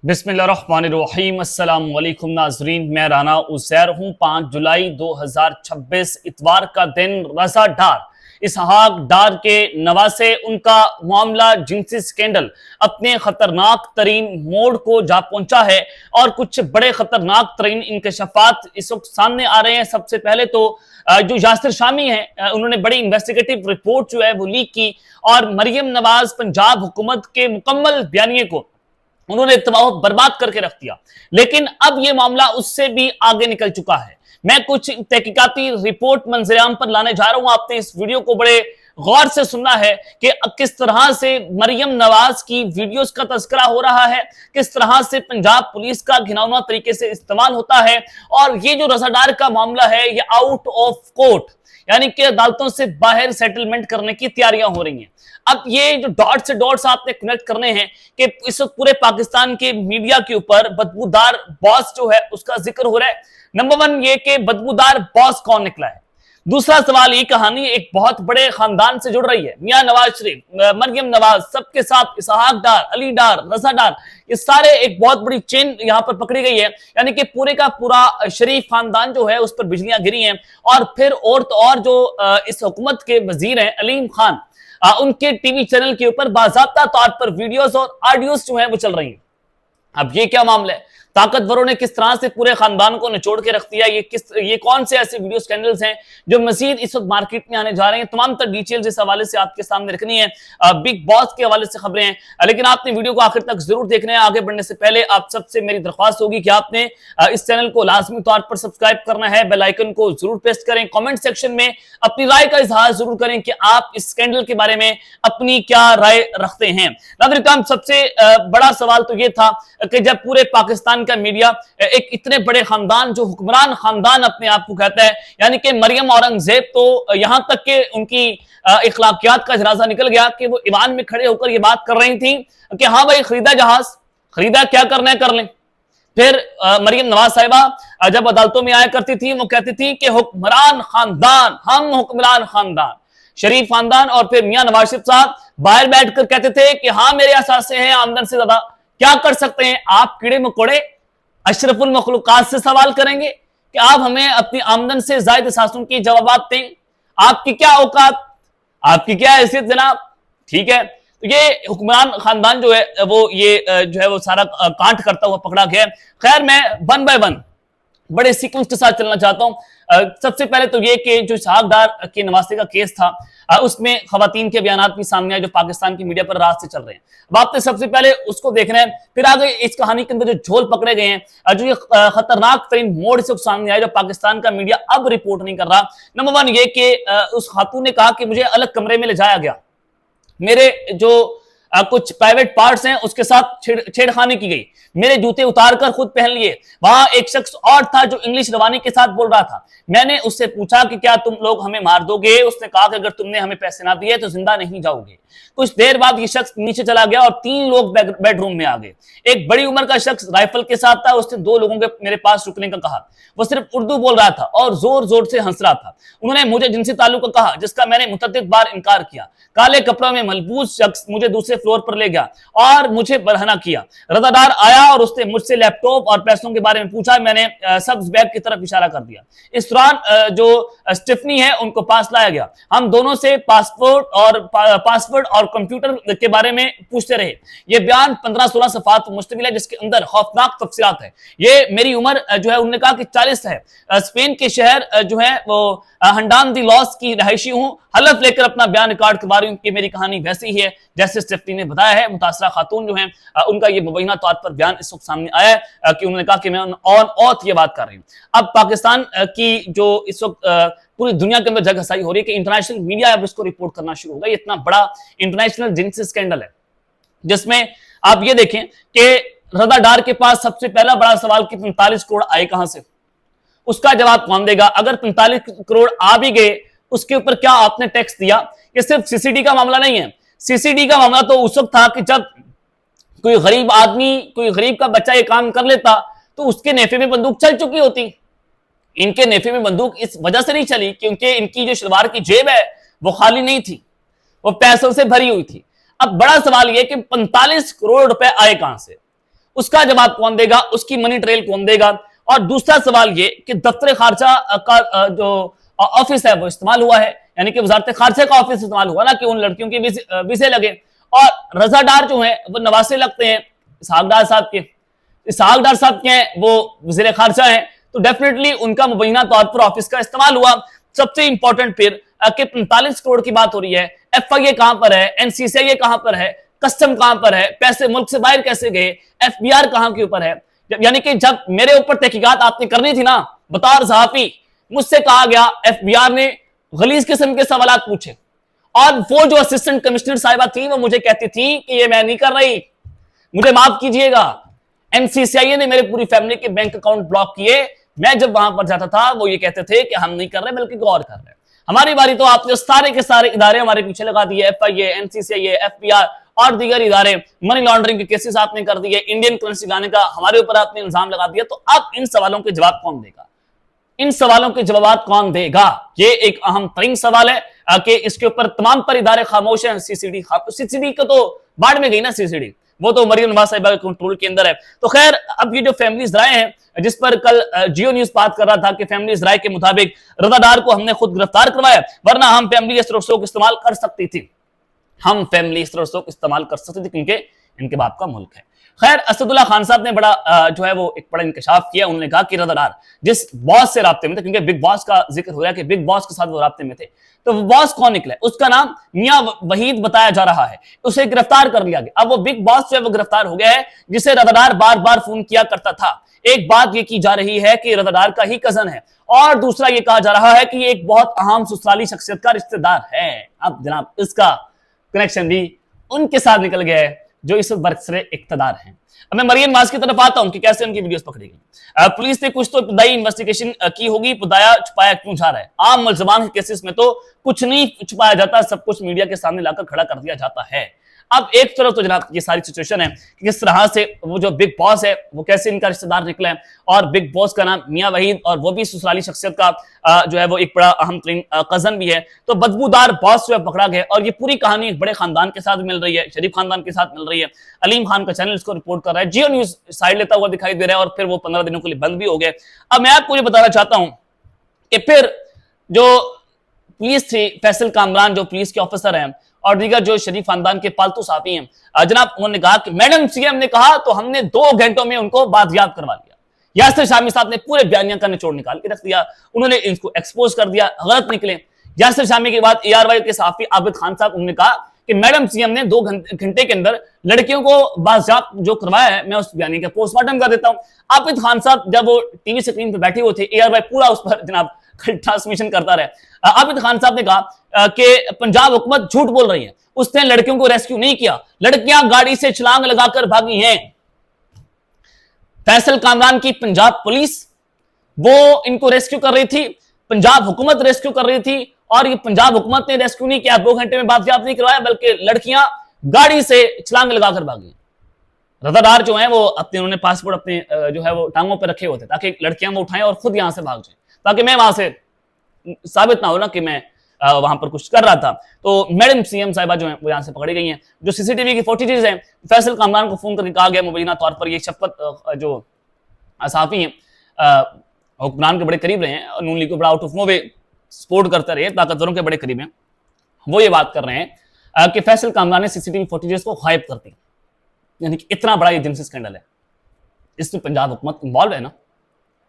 बिस्मिल्लाहिर्रहमानिर्रहीम अस्सलाम वालेकुम नाजरीन, मैं राना उज़ैर हूँ। 5 जुलाई 2026 इतवार का दिन रज़ा डार इसहाक डार के नवासे उनका मामला जिनसी स्कैंडल अपने खतरनाक तरीन मोड़ को जा पहुंचा है और कुछ बड़े खतरनाक तरीन इंकशाफात इस वक्त सामने आ रहे हैं। सबसे पहले तो जो यासिर शामी है उन्होंने बड़ी इन्वेस्टिगेटिव रिपोर्ट जो है वो लीक की और मरियम नवाज पंजाब हुकूमत के मुकम्मल बयानिए को उन्होंने तबाह बर्बाद करके रख दिया। लेकिन अब यह मामला उससे भी आगे निकल चुका है। मैं कुछ तहकीकाती रिपोर्ट मंजरेआम पर लाने जा रहा हूं। आपने इस वीडियो को बड़े गौर से सुनना है कि किस तरह से मरियम नवाज की वीडियोस का तस्करा हो रहा है, किस तरह से पंजाब पुलिस का घिनौना तरीके से इस्तेमाल होता है। और ये जो रज़ादार का मामला है ये आउट ऑफ कोर्ट यानी कि अदालतों से बाहर सेटलमेंट करने की तैयारियां हो रही हैं। अब ये जो डॉट से डॉट्स आपने कनेक्ट करने हैं कि इस वक्त पूरे पाकिस्तान के मीडिया के ऊपर बदबूदार बॉस जो है उसका जिक्र हो रहा है। नंबर वन ये कि बदबूदार बॉस कौन निकला है। दूसरा सवाल, ये कहानी एक बहुत बड़े खानदान से जुड़ रही है। मियां नवाज शरीफ, मरियम नवाज, सबके साथ इसहाक डार, अली डार, रज़ा डार, ये सारे एक बहुत बड़ी चेन यहां पर पकड़ी गई है। यानी कि पूरे का पूरा शरीफ खानदान जो है उस पर बिजलियां गिरी हैं। और फिर और तो और जो इस हुकूमत के वजीर हैं अलीम खान, उनके टीवी चैनल के ऊपर बाज़ाब्ता तौर पर वीडियोस और ऑडियोस जो है वो चल रही है। अब ये क्या मामला है? ताकतवरों ने किस तरह से पूरे खानदान को निचोड़ के रख दिया। ये कौन से ऐसे वीडियो स्कैंडल्स हैं जो मजीद इस वक्त मार्केट में आने जा रहे हैं। तमाम तर डिटेल्स इस हवाले से आपके सामने रखनी है। बिग बॉस के हवाले से खबरें हैं, लेकिन आपने वीडियो को आखिर तक जरूर देखना है। आगे बढ़ने से पहले आप सबसे मेरी दरख्वास्त होगी कि आपने इस चैनल को लाजमी तौर पर सब्सक्राइब करना है, बेल आइकन को जरूर प्रेस करें, कॉमेंट सेक्शन में अपनी राय का इजहार जरूर करें कि आप इस स्कैंडल के बारे में अपनी क्या राय रखते हैं। नाज़रीन, सबसे बड़ा सवाल तो यह था कि जब पूरे पाकिस्तान का मीडिया एक इतने बड़े खानदान जो हुक्मरान खानदान अपने आप को कहता है, यानी कि मरियम औरंगजेब, तो यहां तक कि उनकी इखलाकियात का जनाजा निकल गया कि वो ईवान में खड़े होकर ये बात कर रही थी कि हाँ भाई, खरीदा जहाज, खरीदा, क्या करना है कर लें। फिर मरियम नवाज साहिबा जब अदालतों में आया करती थी वो कहती थी कि हुक्मरान खानदान, हम हुक्मरान खानदान, शरीफ खानदान। और फिर मियां नवाज शरीफ साहब बाहर बैठकर कहते थे कि हाँ मेरे असासे हैं आमदन से ज्यादा, क्या कर सकते हैं। आप कीड़े मकोड़े अशरफुल मखलूकात से सवाल करेंगे कि आप हमें अपनी आमदन से जायद असासों की जवाब दें। आपकी क्या औकात, आपकी क्या हैसियत जनाब। ठीक है, तो ये हुक्मरान खानदान जो है वो ये जो है वो सारा कांट करता हुआ पकड़ा गया। खैर, मैं वन बाय वन बड़े सीक्वेंस के साथ चलना चाहता हूं। सबसे पहले तो ये कि जो इसहाक डार के नवासे का केस था उसमें खवातीन के बयानात भी सामने आए जो पाकिस्तान की मीडिया पर रात से चल रहे हैं। अब आपने सबसे पहले उसको देखना है, फिर आगे इस कहानी के अंदर जो झोल पकड़े गए हैं, जो ये खतरनाक तरीन मोड़ से सामने आए जो पाकिस्तान का मीडिया अब रिपोर्ट नहीं कर रहा। नंबर वन ये कि उस खातून ने कहा कि मुझे अलग कमरे में ले जाया गया, मेरे जो कुछ प्राइवेट पार्ट्स हैं उसके साथ छेड़खानी की गई, मेरे जूते उतारकर खुद पहन लिए। वहां एक शख्स और था जो इंग्लिश रवानी के साथ बोल रहा था। मैंने उससे पूछा कि क्या तुम लोग हमें मार दोगे। उसने कहा कि अगर तुमने हमें पैसे ना दिए तो जिंदा नहीं जाओगे। कुछ देर बाद ये शख्स नीचे चला गया और 3 लोग बेडरूम में आ गए। एक बड़ी उम्र का शख्स राइफल के साथ था। उसने 2 लोगों के मेरे पास रुकने का कहा। वो सिर्फ उर्दू बोल रहा था और जोर जोर से हंस रहा था। उन्होंने मुझे जिनसी ताल्लुक का कहा जिसका मैंने मुतअद्दिद बार इनकार किया। काले कपड़ों में मलबूस शख्स मुझे दूसरे फ्लोर पर ले गया और मुझे बरहना किया। रज़ा डार आया और उसने मुझसे लैपटॉप और पैसों के बारे में पूछा। मैंने सब्ज बैग की तरफ इशारा कर दिया। इस दौरान जो स्टिफनी है उनको पास लाया गया। हम दोनों से पासवर्ड और कंप्यूटर के बारे में पूछते रहे। यह बयान 15-16 सफ़ात मुश्तमिल है जिसके अंदर खौफनाक तफसीलात है। ये मेरी उम्र जो है उन्होंने कहा कि 40 है। स्पेन के शहर जो है वो हंडान दी लॉस की रहायशी हूं। हलफ लेकर अपना बयान रिकॉर्ड करवा रही हूं कि मेरी कहानी वैसी ही है जैसे स्टेफनी ने बताया है। मुतासरा खातून जो है उनका ये मुबैना तौर पर बयान इस वक्त सामने आया है कि उन्होंने कहा कि मैं ऑन ऑथ ये बात कर रही हूं। अब पाकिस्तान की जो इस वक्त पूरी दुनिया के अंदर जगह सही हो रही है कि इंटरनेशनल मीडिया अब इसको रिपोर्ट करना शुरू होगा। इतना बड़ा इंटरनेशनल जिनसी स्कैंडल है जिसमें आप ये देखें कि रज़ा डार के पास सबसे पहला बड़ा सवाल कि 45 करोड़ आए कहां से, उसका जवाब कौन देगा। अगर 45 करोड़ आ भी गए उसके ऊपर क्या आपने टैक्स दिया। ये सिर्फ सीसीडी का मामला नहीं है। सीसीडी का मामला तो उस वक्त था कि जब कोई गरीब आदमी, कोई गरीब का बच्चा ये काम कर लेता तो उसके नेफे में बंदूक चल चुकी होती। इनके नेफे में बंदूक इस वजह से नहीं चली क्योंकि इनकी जो शलवार की जेब है वो खाली नहीं थी, वो पैसों से भरी हुई थी। अब बड़ा सवाल यह कि 45 करोड़ रुपए आए कहां से। उसका जवाब कौन देगा, उसकी मनी ट्रेल कौन देगा। और दूसरा सवाल ये कि दफ्तर खारजा का जो ऑफिस है वो इस्तेमाल हुआ है, यानी कि वजारत खारजा का ऑफिस इस्तेमाल हुआ ना, कि उन लड़कियों के वीजे लगे। और रजादार जो है वो नवासे लगते हैं इसहाक डार साहब के, इसहाक डार साहब के हैं, वो वजीर खारजा हैं, तो डेफिनेटली उनका मुबैना तौर पर ऑफिस का इस्तेमाल हुआ। सबसे इंपॉर्टेंट फिर कि 45 करोड़ की बात हो रही है, FIA कहां पर है, NCCI कहां पर है, कस्टम कहां पर है, पैसे मुल्क से बाहर कैसे गए, FBR कहां के ऊपर है। यानी कि जब मेरे ऊपर तहकीकात आपने करनी थी ना बतौर सहाफी, मुझसे कहा गया, FBR ने गलीज किस्म के सवाल पूछे, और वो जो असिस्टेंट कमिश्नर साहिबा थी वो मुझे कहती थी कि ये मैं नहीं कर रही, मुझे माफ कीजिएगा। NCCI ने मेरे पूरी फैमिली के बैंक अकाउंट ब्लॉक किए। मैं जब वहां पर जाता था वो ये कहते थे कि हम नहीं कर रहे बल्कि गौर कर रहे हैं। हमारी बारी तो आपने सारे के सारे इदारे हमारे पीछे लगा दिए, FIA, NCCI, FBR और दीगर इदारे, मनी लॉन्ड्रिंग के केसेस आपने कर दिए, इंडियन करेंसी लाने का हमारे ऊपर आपने इल्जाम लगा दिया। तो अब इन सवालों के जवाब कौन देगा, इन सवालों के जवाब कौन देगा, ये एक अहम तरीन सवाल है कि इसके ऊपर तमाम पर इदारे खामोश हैं। सीसीडी को तो बाढ़ में गई ना, सीसीडी वो तो मरियम नवाज साहिबा के कंट्रोल के अंदर है। तो खैर, अब ये जो फैमिलीज राय हैं, जिस पर कल जियो न्यूज बात कर रहा था कि फैमिलीज राय के मुताबिक रजादार को हमने खुद गिरफ्तार करवाया, वरना हम फैमिली स्रोत इस्तेमाल कर सकती थी, हम फैमिली स्रोत इस्तेमाल कर सकते थे, क्योंकि इनके बाप का मुल्क है। खैर, असदुल्ला खान साहब ने बड़ा जो है वो एक बड़ा इंकशाफ किया। उन्होंने कहा कि रजादार जिस बॉस से राब्ते में थे, क्योंकि बिग बॉस का जिक्र हो रहा है कि बिग बॉस के साथ वो राब्ते में थे, तो वो बॉस कौन निकला, उसका नाम मियां वहीद बताया जा रहा है, उसे गिरफ्तार कर लिया गया। अब वो बिग बॉस जो है वो गिरफ्तार हो गया है, जिसे रजादार बार बार फोन किया करता था। एक बात ये की जा रही है कि रजादार का ही कजन है, और दूसरा ये कहा जा रहा है कि एक बहुत अहम ससुराली शख्सियत का रिश्तेदार है। अब जनाब इसका कनेक्शन भी उनके साथ निकल गया है जो इस बरसरे इक्तदार हैं। अब मैं मरियम नवाज की तरफ आता हूं कि कैसे उनकी वीडियोस पकड़ी गई। पुलिस ने कुछ तो इब्तदाई इन्वेस्टिगेशन की होगी, पुदाया छुपाया क्यों जा रहा है। आम मुलजमान के केसेस में तो कुछ नहीं छुपाया जाता, सब कुछ मीडिया के सामने लाकर खड़ा कर दिया जाता है। अब एक तरफ तो जनाब ये सारी सिचुएशन है कि किस तरह से वो जो बिग बॉस है वो कैसे इनका रिश्तेदार निकला है, और बिग बॉस का नाम मियां वहीद, और वो भी ससुराली शख्सियत का जो है वो एक बड़ा अहम तरीन कजन भी है। तो बदबूदार बॉस जो है पकड़ा गया, और ये पूरी कहानी एक बड़े खानदान के साथ मिल रही है, शरीफ खानदान के साथ मिल रही है। अलीम खान का चैनल इसको रिपोर्ट कर रहा है, जियो न्यूज साइड लेता हुआ दिखाई दे रहा है, और फिर वो 15 दिनों के लिए बंद भी हो गए। अब मैं आपको ये बताना चाहता हूं कि फिर जो पुलिस थी, फैसल कामरान जो पुलिस के ऑफिसर हैं, और दीगर जो शरीफ खानदान के पालतू साथी हैं, जनाब उन्होंने कहा कि मैडम CM ने कहा तो हमने 2 घंटों में उनको बाजियाब करवा लिया। यासिर शामी साहब ने पूरे बयानिया का निचोड़ निकाल के रख दिया, उन्होंने इनको एक्सपोज कर दिया, गलत निकले। यासिर शामी के बाद ARY के सहाफी आबिद खान साहब, उन्होंने कहा कि मैडम CM ने 2 घंटे के अंदर लड़कियों को बाजियाब जो करवाया है, मैं उस बयानी का पोस्टमार्टम कर देता हूं। आबिद खान साहब जब वो टीवी स्क्रीन पर बैठे हुए थे, ARY पूरा उस पर जनाब ट्रांसमिशन करता रहा। आबिद खान साहब ने कहा कि पंजाब हुकूमत झूठ बोल रही है, उसने लड़कियों को रेस्क्यू नहीं किया, लड़कियां गाड़ी से छलांग लगाकर भागी हैं। फैसल कामरान की पंजाब पुलिस वो इनको रेस्क्यू कर रही थी, पंजाब हुकूमत रेस्क्यू कर रही थी, और ये पंजाब हुकूमत ने रेस्क्यू नहीं किया, 2 घंटे में बाजियाब नहीं करवाया, बल्कि लड़कियां गाड़ी से छलांग लगाकर भागी। रजादार जो है वो अपने, उन्होंने पासपोर्ट अपने जो है वो टांगों पर रखे होते ताकि लड़कियां वो उठाएं और खुद यहां से भाग जाए, ताकि मैं वहां से साबित ना हो ना कि मैं वहां पर कुछ कर रहा था। तो मैडम CM साहिबा जो है वो यहां से पकड़ी गई हैं। जो CCTV की फुटेजेस हैं, फैसल कामरान को फोन करके कहा गया मुबैना तौर पर, ये शफकत जो सहाफी हैं हुक्मरान के बड़े करीब रहे हैं, नून लीग को बड़ा out of no way support करते रहे, ताकतवरों के बड़े करीब हैं, वो ये बात कर रहे हैं कि फैसल कामरान ने CCTV फुटेजेस को गायब कर दिया। यानी कि इतना बड़ा एजेंसी स्कैंडल है, इसमें पंजाब हुकूमत इन्वॉल्व है ना,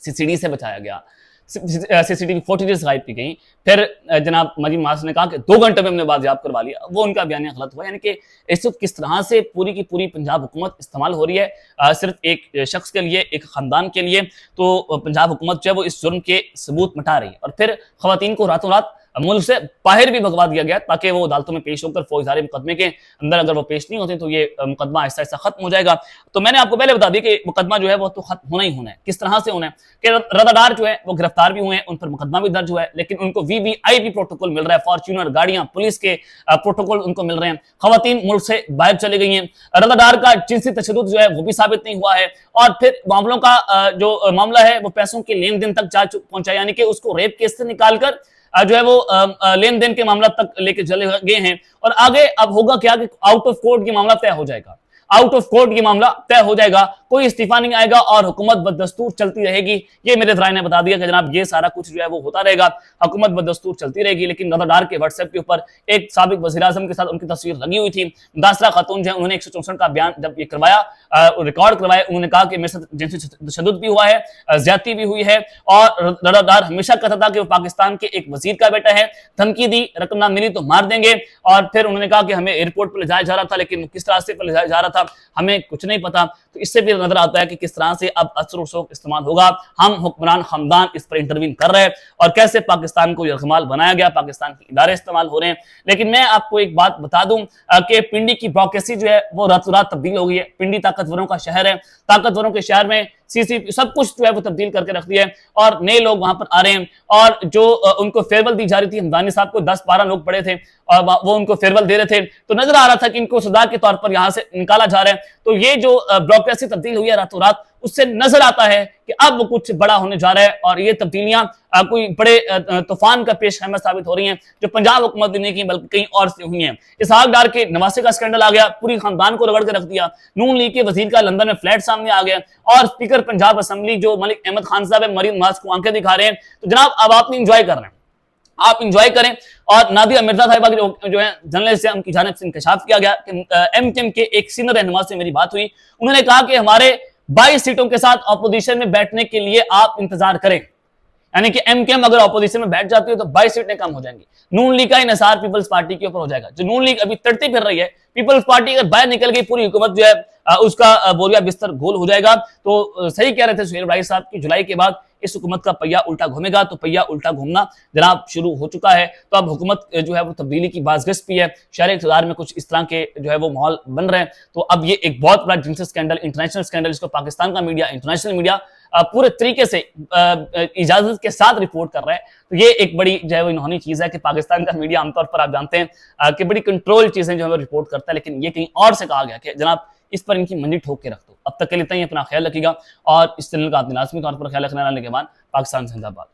CCD से बचाया गया, CCTV फुटेजेस गायब की गई। फिर जनाब मरीम नवाज ने कहा कि 2 घंटे में हमने बाजियाब करवा लिया, वो उनका बयानिया गलत हुआ। यानी कि इस वक्त किस तरह से पूरी की पूरी पंजाब हुकूमत इस्तेमाल हो रही है सिर्फ एक शख्स के लिए, एक खानदान के लिए। तो पंजाब हुकूमत जो है वो इस जुर्म के सबूत मिटा रही है, और फिर खवातीन को रातों रात मुल्क से बाहर भी भगवा दिया गया, ताकि वो अदालतों में पेश होकर फौजदारी मुकदमे के अंदर अगर वो पेश नहीं होते तो ये मुकदमा ऐसा ऐसा खत्म हो जाएगा। तो मैंने आपको पहले बता दी कि मुकदमा जो है वो तो खत्म होना ही होना है। किस तरह से होना है कि रजादार जो है वो गिरफ्तार भी हुए हैं, उन पर मुकदमा भी दर्ज हुआ है, लेकिन उनको VVIP प्रोटोकॉल मिल रहा है, फॉर्च्यूनर गाड़ियां, पुलिस के प्रोटोकॉल उनको मिल रहे हैं। खवातीन मुल्क से बाहर चली गई हैं, रजादार का जिनसी तशद्दुद जो है वो भी साबित नहीं हुआ है, और फिर मामलों का जो मामला है वो पैसों के लेन देन तक जा पहुंचा, यानी कि उसको रेप केस से निकालकर जो है वो लेन देन के मामला तक लेके चले गए हैं। और आगे अब होगा क्या कि आउट ऑफ कोर्ट ये मामला तय हो जाएगा। आउट ऑफ कोर्ट ये मामला तय हो जाएगा, कोई इस्तीफा नहीं आएगा और हुकूमत बदस्तूर चलती रहेगी। ये मेरे राय ने बता दिया कि जनाब ये सारा कुछ जो है वो होता रहेगा, हुकूमत बदस्तूर चलती रहेगी। लेकिन रज़ा डार के व्हाट्सएप के ऊपर एक साबिक वज़ीर-ए-आज़म के साथ उनकी तस्वीर लगी हुई थी। मुदासरा खातून जो है उन्होंने 164 का बयान जब ये करवाया, रिकॉर्ड करवाया, उन्होंने कहा कि मेरे साथ जिनसी तशद्दुद भी हुआ है, ज्यादती भी हुई है और रज़ा डार हमेशा कहता था कि वो पाकिस्तान के एक वजीर का बेटा है, धमकी दी, रकम ना मिली तो मार देंगे। और फिर उन्होंने कहा कि हमें एयरपोर्ट पर ले जाया जा रहा था, लेकिन किस रास्ते पर ले जाया जा रहा था हमें कुछ नहीं पता। तो इससे भी नजर आता है कि किस तरह से अब असर और शौक इस्तेमाल होगा, हम हुक्मरान खानदान इस पर इंटरवीन कर रहे हैं और कैसे पाकिस्तान को यरगमाल बनाया गया, पाकिस्तान के इदारे इस्तेमाल हो रहे हैं। लेकिन मैं आपको एक बात बता दूं कि पिंडी की ब्यूरोक्रेसी जो है वो रातों रात तब्दील हो गई है। पिंडी ताकतवरों का शहर है, ताकतवरों के शहर में सीसी सब कुछ जो है वो तब्दील करके रख दिया है और नए लोग वहां पर आ रहे हैं। और जो उनको फेयरवेल दी जा रही थी, हमदानी साहब को 10-12 लोग पड़े थे और वो उनको फेयरवेल दे रहे थे, तो नजर आ रहा था कि इनको सदा के तौर पर यहां से निकाला जा रहा है। तो ये जो ब्यूरोक्रेसी तब्दील हुई है रातों रात, उससे नजर आता है कि अब कुछ बड़ा होने जा रहा है और ये तब्दीलियां कोई बड़े तूफान का पेश खैमा साबित हो रही हैं, जो पंजाब हुकूमत ने की बल्कि कहीं और से हुई हैं। इसहाक डार के नवासे का स्कैंडल आ गया, पूरी खानदान को रगड़ के रख दिया। नून लीग के वजीर का लंदन में फ्लैट सामने आ गया और स्पीकर पंजाब असेंबली जो मलिक अहमद खान साहब है, मरीन नवाज को आंखें दिखा रहे हैं। तो जनाब अब आप इंजॉय कर रहे हैं, आप इंजॉय करें। और नादिया मिर्जा साहिबा की जो है जर्नलिस्ट है, उनकी जानिब से इंकशाफ किया गया कि एमकेएम के एक सीनियर रहनुमा से मेरी बात हुई, उन्होंने कहा कि हमारे 22 सीटों के साथ ऑपोजिशन में बैठने के लिए आप इंतजार करें। यानी कि एमकेएम अगर ऑपोजिशन में बैठ जाती है तो 22 सीटें कम हो जाएंगी। नून लीग का इन्हिसार पीपल्स पार्टी के ऊपर हो जाएगा। जो नून लीग अभी तड़ती फिर रही है, पीपल्स पार्टी अगर बाहर निकल गई, पूरी हुकूमत जो है उसका बोरिया बिस्तर गोल हो जाएगा। तो सही कह रहे थे सुहेल राय साहब की, जुलाई के बाद इस हुकूमत का पहिया उल्टा घूमेगा। तो पहिया उल्टा घूमना जनाब शुरू हो चुका है। तो अब हुकूमत जो है वो तब्दीली की बाज़गश्त भी है, शहरी इक़्तिदार में कुछ इस तरह के जो है वो माहौल बन रहे हैं। तो अब ये एक बहुत बड़ा जिनसी स्कैंडल, इंटरनेशनल स्कैंडल, इसको पाकिस्तान का मीडिया, इंटरनेशनल मीडिया पूरे तरीके से इजाजत के साथ रिपोर्ट कर रहे हैं। तो ये एक बड़ी जो है वो इन्होंनी चीज है कि पाकिस्तान का मीडिया आमतौर पर आप जानते हैं कि बड़ी कंट्रोल चीजें जो है वो रिपोर्ट करता है, लेकिन ये कहीं और से कहा गया कि जनाब इस पर इनकी मंडी ठोक के रख दो। अब तक के लिए इतना ही, अपना ख्याल रखिएगा और इस चैनल का आपने लाजमी तौर पर ख्याल रखना। के बाद पाकिस्तान जिंदाबाद।